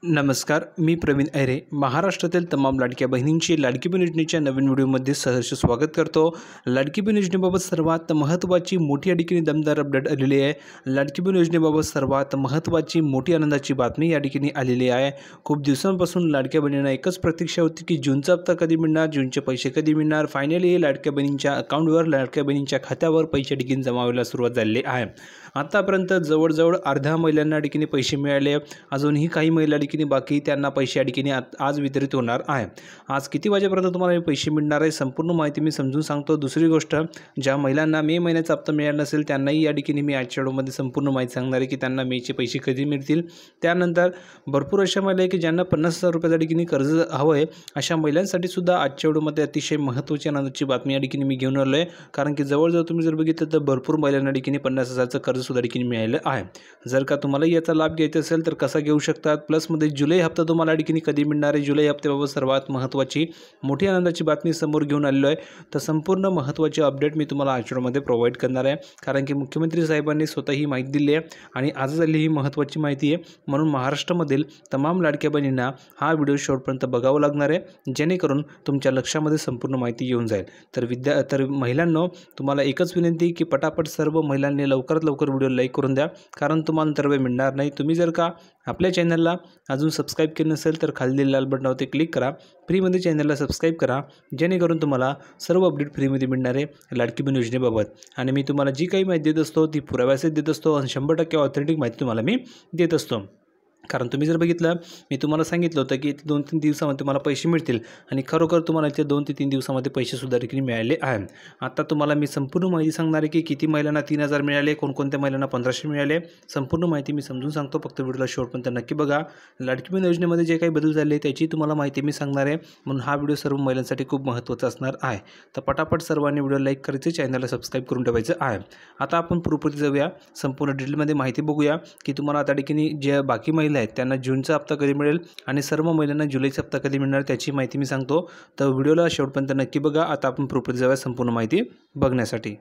नमस्कार, मी प्रवीण ऐरे. महाराष्ट्रातील तमाम लाडक्या बहिणींची लाडकी बहीण योजनेच्या नवीन व्हिडिओमध्ये सहर्ष स्वागत करतो. लाडकी बहीण योजनेबाबत सर्वात महत्त्वाची मोठी या ठिकाणी दमदार अपडेट आलेली आहे. लाडकी बहीण योजनेबाबत सर्वात महत्त्वाची मोठी आनंदाची बातमी या ठिकाणी आलेली आहे. खूप दिवसांपासून लाडक्या बहिणींना एकच प्रतीक्षा होती की जूनचा हप्ता कधी मिळणार, जूनचे पैसे कधी मिळणार. फायनली लाडक्या बहिणींच्या अकाउंटवर, लाडक्या बहिणींच्या खात्यावर पैसे ठिकाणी जमा व्हायला सुरुवात झालेली आहे. आतापर्यंत जवळजवळ अर्ध्या महिलांना ठिकाणी पैसे मिळाले. अजूनही काही महिला ठिकाणी बाकी, त्यांना पैसे या ठिकाणी आज वितरित होणार आहे. आज किती वाजेपर्यंत तुम्हाला हे पैसे मिळणार आहे संपूर्ण माहिती मी समजून सांगतो. दुसरी गोष्ट, ज्या महिलांना मे महिन्याचा हप्ता मिळाला नसेल त्यांनाही या ठिकाणी मी आजच्या व्हिडिओमध्ये संपूर्ण माहिती सांगणार आहे की त्यांना मेचे पैसे कधी मिळतील. त्यानंतर भरपूर अशा महिला आहे की ज्यांना 50,000 रुपयाच्या ठिकाणी कर्ज हवं आहे, अशा महिलांसाठी सुद्धा आजच्या व्हिडिओमध्ये अतिशय महत्त्वाची आनंदाची बातमी या ठिकाणी मी घेऊन आलो आहे. कारण की जवळजवळ तुम्ही जर बघितलं तर भरपूर महिलांना ठिकाणी 50,000चं कर्ज सुद्धा ठिकाणी मिळालं आहे. जर का तुम्हाला याचा लाभ घ्यायचा असेल तर कसा घेऊ शकतात, प्लसमध्ये जुलै हप्ता तुम्हाला ठिकाणी कधी मिळणार आहे, जुलै हप्त्याबाबत सर्वात महत्त्वाची मोठी आनंदाची बातमी समोर घेऊन आलेलो आहे. तर संपूर्ण महत्त्वाची अपडेट मी तुम्हाला आजच्या व्हिडिओमध्ये प्रोव्हाइड करणार आहे. कारण की मुख्यमंत्री साहेबांनी स्वतः ही माहिती दिली आहे आणि आज झालेली ही महत्त्वाची माहिती आहे. म्हणून महाराष्ट्रामधील तमाम लाडक्या बहिणींना हा व्हिडिओ शेवटपर्यंत बघावा लागणार आहे, जेणेकरून तुमच्या लक्षामध्ये संपूर्ण माहिती येऊन जाईल. तर महिलांनो, तुम्हाला एकच विनंती की पटापट सर्व महिलांनी लवकरात लवकर व्हिडिओ लाईक करून द्या, कारण तुम्हाला नंतर वेळ मिळणार नाही. तुम्ही जर का आपल्या चॅनलला अजून सबस्क्राईब केलं नसेल तर खाली लाल बटनावरती क्लिक करा, फ्रीमध्ये चॅनलला सबस्क्राईब करा, जेणेकरून तुम्हाला सर्व अपडेट फ्रीमध्ये मिळणार आहे लाडकी बहीण योजनेबाबत. आणि मी तुम्हाला जी काही माहिती देत असतो ती पुराव्यासहित देत असतो आणि 100% ऑथेंटिक माहिती तुम्हाला मी देत असतो. कारण तुम्ही जर बघितलं, मी तुम्हाला सांगितलं होतं की 2-3 दिवसामध्ये तुम्हाला पैसे मिळतील आणि खरोखर तुम्हाला इथे 2 ते 3 दिवसामध्ये पैसेसुद्धा ठिकाणी मिळाले आहे. आता तुम्हाला मी संपूर्ण माहिती सांगणार आहे की किती महिलांना 3,000 मिळाले, कोणकोणत्या महिलांना 1,500 मिळाले. संपूर्ण माहिती मी समजून सांगतो, फक्त व्हिडिओला शेवटपर्यंत नक्की बघा. लाडकी बहीण योजनेमध्ये जे काही बदल झाले त्याची तुम्हाला माहिती मी सांगणार आहे, म्हणून हा व्हिडिओ सर्व महिलांसाठी खूप महत्त्वाचा असणार आहे. तर पटापट सर्वांनी व्हिडिओ लाईक करायचे, चॅनलला सबस्क्राईब करून ठेवायचं आहे. आता आपण पुढे जाऊया, संपूर्ण डिटेलमध्ये माहिती बघूया की तुम्हाला आता ठिकाणी जे बाकी महिला आहेत त्यांना जूनचा हप्ता कधी मिळेल आणि सर्व महिलांना जुलैचा हप्ता कधी मिळणार त्याची माहिती मी सांगतो. तर व्हिडिओला शेवटपर्यंत नक्की बघा. आता आपण पुढे जाऊया संपूर्ण माहिती बघण्यासाठी.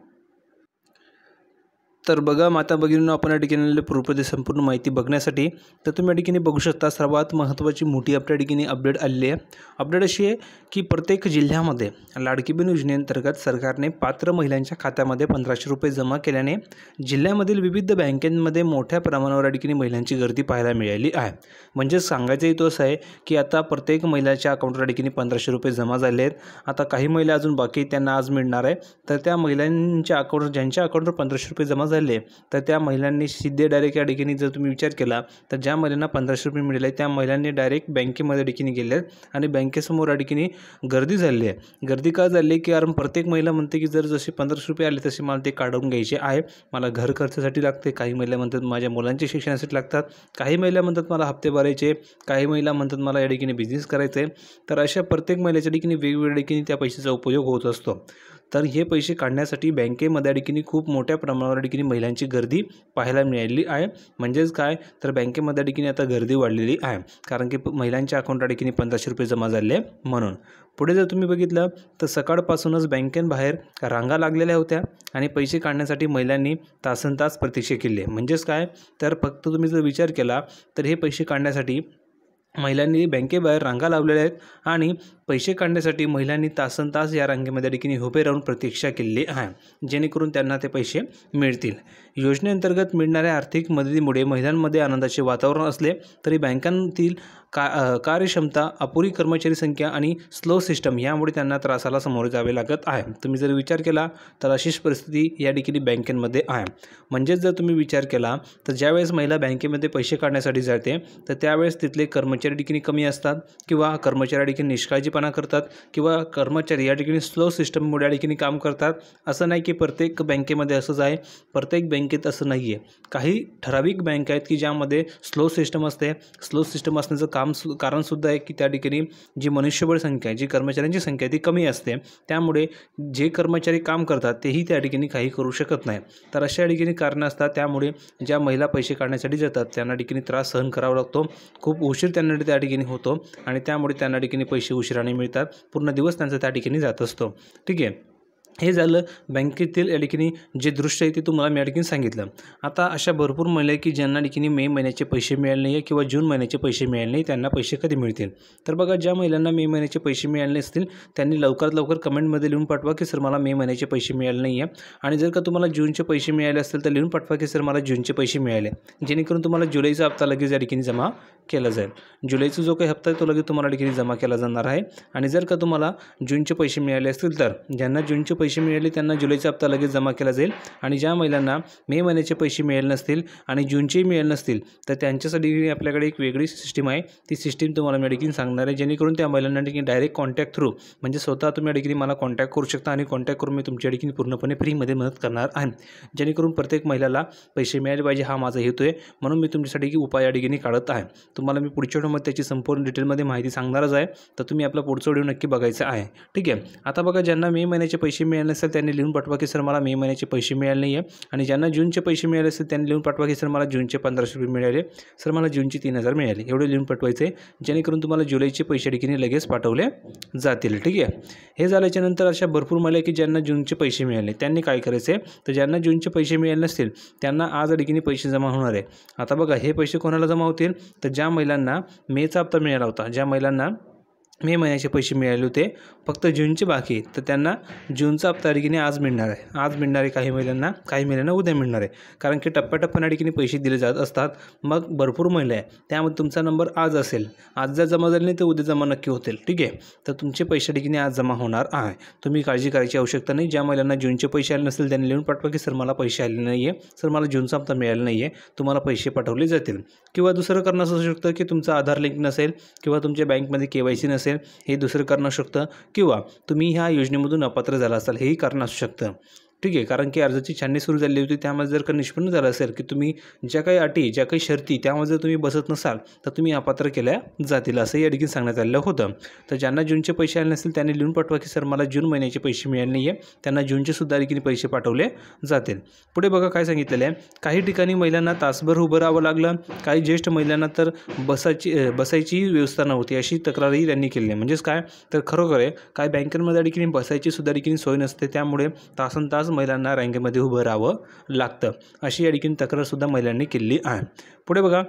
तर बघा, माता भगिनींनो, आपण या ठिकाणी पूर्वप्रदेश संपूर्ण माहिती बघण्यासाठी तर तुम्ही या ठिकाणी बघू शकता सर्वात महत्त्वाची मोठी आपल्या ठिकाणी अपडेट आलेली आहे. अपडेट अशी आहे की प्रत्येक जिल्ह्यामध्ये लाडकी बहीण योजनेअंतर्गत सरकारने पात्र महिलांच्या खात्यामध्ये 1,500 रुपये जमा केल्याने जिल्ह्यामधील विविध बँकांमध्ये मोठ्या प्रमाणावर या ठिकाणी महिलांची गर्दी पाहायला मिळाली आहे. म्हणजे सांगायचं हेतू असं आहे की आता प्रत्येक महिलाच्या अकाउंटवर या ठिकाणी 1,500 रुपये जमा झाले आहेत. आता काही महिला अजून बाकी त्यांना आज मिळणार आहे. तर त्या महिलांच्या अकाउंटवर, ज्यांच्या अकाउंटवर 1,500 रुपये जमा झाले, तर त्या महिलांनी सीधे डायरेक्ट या ठिकाणी जर तुम्ही विचार केला तर ज्या महिलांना 1,500 रुपये मिळाले त्या महिलांनी डायरेक्ट बँकेमध्ये ठिकाणी गेले आणि बँकेसमोर या ठिकाणी गर्दी झाली आहे. गर्दी का झाली की कारण प्रत्येक महिला म्हणते की जर जसे 1,500 रुपये आले तसे मला ते काढून घ्यायचे आहे, मला घर खर्चासाठी लागते. काही महिला म्हणतात माझ्या मुलांच्या शिक्षणासाठी लागतात, काही महिला म्हणतात मला हप्ते भरायचे, काही महिला म्हणतात मला या ठिकाणी बिझनेस करायचे आहे. तर अशा प्रत्येक महिलेच्या ठिकाणी वेगवेगळ्या ठिकाणी त्या पैशाचा उपयोग होत असतो. तर हे पैसे काढण्यासाठी बँकेमध्ये ठिकाणी खूप मोठ्या प्रमाणावर ठिकाणी महिलांची गर्दी पाहायला मिळालेली आहे. म्हणजेच काय, तर बँकेमध्ये ठिकाणी आता गर्दी वाढलेली आहे, कारण की महिलांच्या अकाउंटला ठिकाणी 1,500 रुपये जमा झाले म्हणून. पुढे जर तुम्ही बघितलं तर सकाळपासूनच बँकेबाहेर रांगा लागलेल्या होत्या आणि पैसे काढण्यासाठी महिलांनी तासनतास प्रतीक्षा केली. म्हणजेच काय, तर फक्त तुम्ही जर विचार केला तर हे पैसे काढण्यासाठी महिलांनी बँकेबाहेर रांगा लावलेल्या आहेत आणि पैसे काढण्यासाठी महिलांनी तासनतास या रांगेमध्ये ठिकाणी उभे राहून प्रतीक्षा केलेली आहे, जेणेकरून त्यांना ते पैसे मिळतील. योजनेअंतर्गत मिळणाऱ्या आर्थिक मदतीमुळे महिलांमध्ये आनंदाचे वातावरण असले तरी बँकांतील कार्यक्षमता, अपुरी कर्मचारी संख्या आणि स्लो सिस्टम यामुळे त्यांना त्रासाला सामोरे जावे लागत आहे. तुम्ही जर विचार केला तर अशीच परिस्थिती या ठिकाणी बँकेमध्ये आहे. म्हणजेच जर तुम्ही विचार केला तर ज्यावेळेस महिला बँकेमध्ये पैसे काढण्यासाठी जाते तर त्यावेळेस तिथले कर्मचारी ठिकाणी कमी असतात किंवा कर्मचारी ठिकाणी निष्काळजीपणा करतात किंवा कर्मचारी या ठिकाणी स्लो सिस्टममुळे या ठिकाणी काम करतात. असं नाही की प्रत्येक बँकेमध्ये असंच आहे, प्रत्येक बँकेत असं नाही आहे. काही ठराविक बँक आहेत की ज्यामध्ये स्लो सिस्टम असते. स्लो सिस्टम असण्याचं कारणसुद्धा आहे की त्या ठिकाणी जी मनुष्यबळ संख्या आहे, जी कर्मचाऱ्यांची संख्या आहे ती कमी असते. त्यामुळे जे कर्मचारी काम करतात तेही त्या ठिकाणी काही करू शकत नाही. तर अशा ठिकाणी कारणं असतात. त्यामुळे ज्या महिला पैसे काढण्यासाठी जातात त्यांना ठिकाणी त्रास सहन करावा लागतो. खूप उशीर त्यांना त्या ठिकाणी होतो आणि त्यामुळे त्यांना ठिकाणी पैसे उशिराने मिळतात. पूर्ण दिवस त्यांचा त्या ठिकाणी जात असतो. ठीक आहे. हे झालं बँकेतील या ठिकाणी जे दृश्य आहे ते तुम्हाला मी या ठिकाणी सांगितलं. आता अशा भरपूर महिला आहे की ज्यांना ठिकाणी मे महिन्याचे पैसे मिळाले नाही आहे किंवा जून महिन्याचे पैसे मिळाले नाही, त्यांना पैसे कधी मिळतील. तर बघा, ज्या महिलांना मे महिन्याचे पैसे मिळाले नसतील त्यांनी लवकरात लवकर कमेंटमध्ये लिहून पाठवा की सर मला मे महिन्याचे पैसे मिळाले नाही आहे. आणि जर का तुम्हाला जूनचे पैसे मिळाले असतील तर लिहून पाठवा की सर मला जूनचे पैसे मिळाले, जेणेकरून तुम्हाला जुलैचा हप्ता लगेच या ठिकाणी जमा केला जाईल. जुलैचा जो काही हप्ता आहे तो लगेच तुम्हाला ठिकाणी जमा केला जाणार आहे. आणि जर का तुम्हाला जूनचे पैसे मिळाले असतील तर ज्यांना जूनचे पैसे मिळाले त्यांना जुलैचा हप्ता लगेच जमा केला जाईल. आणि ज्या महिलांना मे महिन्याचे पैसे मिळाले नसतील आणि जूनचेही मिळाले नसतील तर त्यांच्यासाठी आपल्याकडे एक वेगळी सिस्टीम आहे. ती सिस्टीम तुम्हाला मी ठिकाणी सांगणार आहे, जेणेकरून त्या महिलांना ठिकाणी डायरेक्ट कॉन्टॅक्ट थ्रू म्हणजे स्वतः तुम्ही या ठिकाणी मला कॉन्टॅक्ट करू शकता आणि कॉन्टॅक्ट करून मी तुमच्या ठिकाणी पूर्णपणे फ्रीमध्ये मदत करणार आहे. जेणेकरून प्रत्येक महिलाला पैसे मिळाले पाहिजे हा माझा हेतू आहे, म्हणून मी तुमच्यासाठी उपाय या ठिकाणी काढत आहे. तुम्हाला मी पुढच्या व्हिडिओमध्ये त्याची संपूर्ण डिटेलमध्ये माहिती सांगणारच आहे, तर तुम्ही आपला पुढचा व्हिडिओ नक्की बघायचा आहे. ठीक आहे. आता बघा, ज्यांना मे महिन्याचे पैसे मिळाले नसतील त्यांनी लिहून पाठवा की सर मला मे महिन्याचे पैसे मिळाले नाही आहे. आणि ज्यांना जूनचे पैसे मिळाले असतील त्यांनी लिहून पाठवा की सर मला जूनचे 1500 रुपये मिळाले, सर मला जूनचे 3000 मिळाले. एवढे लिहून पाठवायचे, जेणेकरून तुम्हाला जुलैचे पैसे ठिकाणी लगेच पाठवले जातील. ठीक आहे. हे झाल्याच्यानंतर अशा भरपूर महिला की ज्यांना जूनचे पैसे मिळाले त्यांनी काय करायचं आहे, तर ज्यांना जूनचे पैसे मिळाले नसतील त्यांना आज ठिकाणी पैसे जमा होणार आहे. आता बघा, हे पैसे कोणाला जमा होतील, तर ज्या महिलांना मेचा हप्ता मिळाला होता, ज्या महिलांना मे महिन्याचे पैसे मिळाले होते, फक्त जूनचे बाकी तर त्यांना जूनचा हप्ता ठिकाणी आज मिळणार आहे. आज मिळणार आहे काही महिलांना उद्या मिळणार आहे, कारण की टप्प्याटप्प्याने ठिकाणी पैसे दिले जात असतात. मग भरपूर महिला आहे त्यामध्ये तुमचा नंबर आज असेल, आज जर जमा झाले नाही तर उद्या जमा नक्की होतील. ठीक आहे. तर तुमचे पैसे ठिकाणी आज जमा होणार आहे, तुम्ही काळजी करायची आवश्यकता नाही. ज्या महिलांना जूनचे पैसे आले नसतील त्यांनी लिहून पाठवा की सर मला पैसे आले नाही आहे, सर मला जूनचा हप्ता मिळाला नाही आहे, तुम्हाला पैसे पाठवले जातील. किंवा दुसरं करणं असू शकतं की तुमचं आधार लिंक नसेल किंवा तुमच्या बँकमध्ये KYC नसेल, हे दुसरं कारण असू शकतं. किंवा तुम्ही ह्या योजनेमधून अपात्र झाला असाल, हेही कारण असू शकतं. ठीक आहे. कारण की अर्जाची छाननी सुरू झाली होती, त्यामध्ये जर का निष्पन्न झालं असेल की तुम्ही ज्या काही अटी ज्या काही शर्ती त्यामध्ये जर तुम्ही बसत नसाल तर तुम्ही अपात्र केल्या जातील, असं या ठिकाणी सांगण्यात आलेलं होतं. तर ज्यांना जूनचे पैसे आले नसतील त्यांनी लिहून पाठवा की सर मला जून महिन्याचे पैसे मिळाले नाही आहे, त्यांना जूनचे सुद्धा ठिकाणी पैसे पाठवले जातील. पुढे बघा काय सांगितलेलं आहे, काही ठिकाणी महिलांना तासभर उभं राहावं लागलं, काही ज्येष्ठ महिलांना तर बसायची व्यवस्था नव्हती अशी तक्रारही त्यांनी केली आहे. म्हणजेच काय, तर खरोखर आहे काय बँकांमध्ये ठिकाणी बसायची सुद्धा ठिकाणी सोय नसते, त्यामुळे तासनतास महिलांना रांगेमध्ये उभं राहावं लागतं, अशी या ठिकाणी तक्रारसुद्धा महिलांनी केली आहे. पुढे बघा,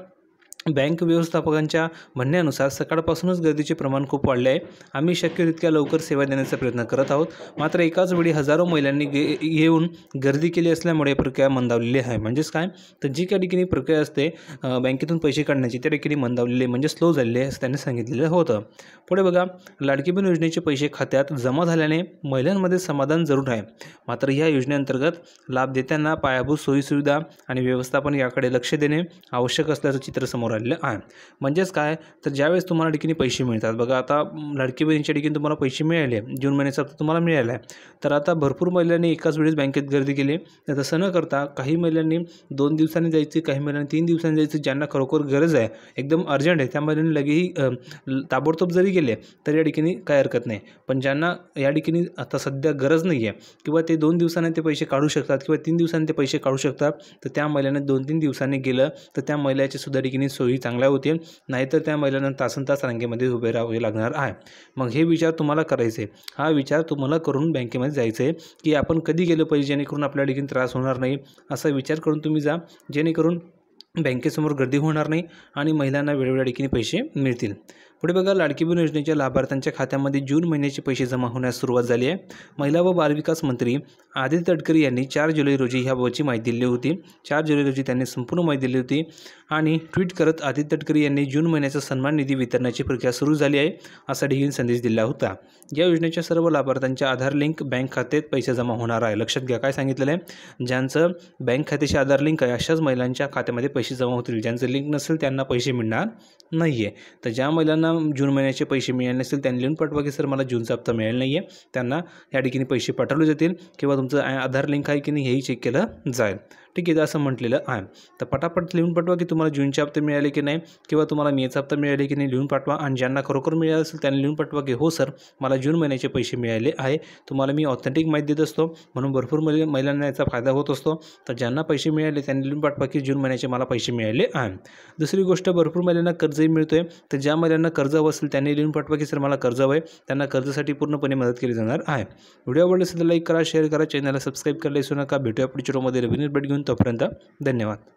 बँक व्यवस्थापकांच्या म्हणण्यानुसार सकाळपासूनच गर्दीचे प्रमाण खूप वाढले आहे. आम्ही शक्य तितक्या लवकर सेवा देण्याचा प्रयत्न करत आहोत, मात्र एकाच वेळी हजारो महिलांनी येऊन गर्दी केली असल्यामुळे प्रक्रिया मंदावलेली आहे. म्हणजेच काय, तर जी काही ठिकाणी प्रक्रिया असते बँकेतून पैसे काढण्याची त्या ठिकाणी मंदावलेली म्हणजे स्लो झालेली आहे असं त्यांनी सांगितलेलं होतं. पुढे बघा, लाडकी बहीण योजनेचे पैसे खात्यात जमा झाल्याने महिलांमध्ये समाधान जरूर आहे, मात्र या योजनेअंतर्गत लाभ देताना पायाभूत सोयीसुविधा आणि व्यवस्थापन याकडे लक्ष देणे आवश्यक असल्याचं चित्र समोर आलेलं आहे. म्हणजेच काय, तर ज्यावेळेस तुम्हाला ठिकाणी पैसे मिळतात, बघा आता लाडकी बहिणीच्या ठिकाणी तुम्हाला पैसे मिळाले, जून महिन्याचा हप्ता तुम्हाला मिळाला आहे, तर आता भरपूर महिलांनी एकाच वेळेस बँकेत गर्दी केली. तर तसं न करता काही महिलांनी 2 दिवसांनी जायचे, काही महिलांनी 3 दिवसांनी जायचं, ज्यांना खरोखर गरज आहे एकदम अर्जंट आहे त्या महिलांनी लगेही ताबडतोब जरी गेले तर या ठिकाणी काय हरकत नाही. पण ज्यांना या ठिकाणी आता सध्या गरज नाही आहे किंवा ते 2 दिवसांनी ते पैसे काढू शकतात किंवा 3 दिवसांनी ते पैसे काढू शकतात, तर त्या महिलांनी 2-3 दिवसांनी गेलं तर त्या महिलाची सुद्धा ठिकाणी सोयी चांगल्या होतील, नाहीतर त्या महिलांना तासनतास रांगेमध्ये उभे राहावे लागणार आहे. मग हे विचार तुम्हाला करायचे, हा विचार तुम्हाला करून बँकेमध्ये जायचं आहे की आपण कधी गेलं पाहिजे जेणेकरून आपल्या ठिकाणी त्रास होणार नाही, असा विचार करून तुम्ही जा, जेणेकरून बँकेसमोर गर्दी होणार नाही आणि महिलांना वेळोवेळी ठिकाणी पैसे मिळतील. पुढे बघा, लाडकी बहीण योजनेच्या लाभार्थ्यांच्या खात्यामध्ये जून महिन्याचे पैसे जमा होण्यास सुरुवात झाली आहे. महिला व बालविकास मंत्री आदित्य तटकरे यांनी 4 जुलै रोजी ह्याबाबतची माहिती दिली होती. 4 जुलै रोजी त्यांनी संपूर्ण माहिती दिली होती आणि ट्विट करत आदित्य तटकरे यांनी जून महिन्याचा सन्मान निधी वितरणाची प्रक्रिया सुरू झाली आहे असा ठिकाणी संदेश दिला होता. या योजनेच्या सर्व लाभार्थ्यांच्या आधार लिंक बँक खात्यात पैसे जमा होणार आहे. लक्षात घ्या काय सांगितलेलं आहे, ज्यांचं बँक खात्याशी आधार लिंक आहे अशाच महिलांच्या खात्यामध्ये पैसे जमा होतील, ज्यांचं लिंक नसेल त्यांना पैसे मिळणार नाही आहे. तर ज्या महिलांना जून महिन्याचे पैसे मिळाले नसतील त्यांनी लिहून पाठवा की सर मला जूनचा हप्ता मिळाला नाही आहे, त्यांना या ठिकाणी पैसे पाठवले जातील किंवा तुमचं आधार लिंक आहे की नाही हेही चेक केलं जाईल. ठीक आहे, असं म्हटलेलं आहे. तर पटापट लिहून पाठवा की तुम्हाला जूनचे हप्ते मिळाले की नाही किंवा तुम्हाला मेचा हप्ता मिळाले की नाही लिहून पाठवा. आणि ज्यांना खरोखर मिळालं असेल त्यांनी लिहून पाठवा की हो सर, मला जून महिन्याचे पैसे मिळाले आहे. तुम्हाला मी ऑथेंटिक माहिती देत असतो, म्हणून भरपूर महिलांना याचा फायदा होत असतो. तर ज्यांना पैसे मिळाले त्यांनी लिहून पाठवा की जून महिन्याचे मला पैसे मिळाले आहे. दुसरी गोष्ट, भरपूर महिलांना कर्जही मिळतो आहे. तर ज्या महिलांना कर्ज हवं असेल त्यांनी लिहून पाठवा की सर मला कर्ज हवं आहे. त्यांना कर्जासाठी पूर्णपणे मदत केली जाणार आहे. व्हिडिओ आवडला असेल तर लाईक करा, शेअर करा, चॅनलला सबस्क्राईब करायला विसरू नका. भेटूया पुढच्या व्हिडिओमध्ये नवीन अपडेट घेऊन. तोपर्यंत धन्यवाद.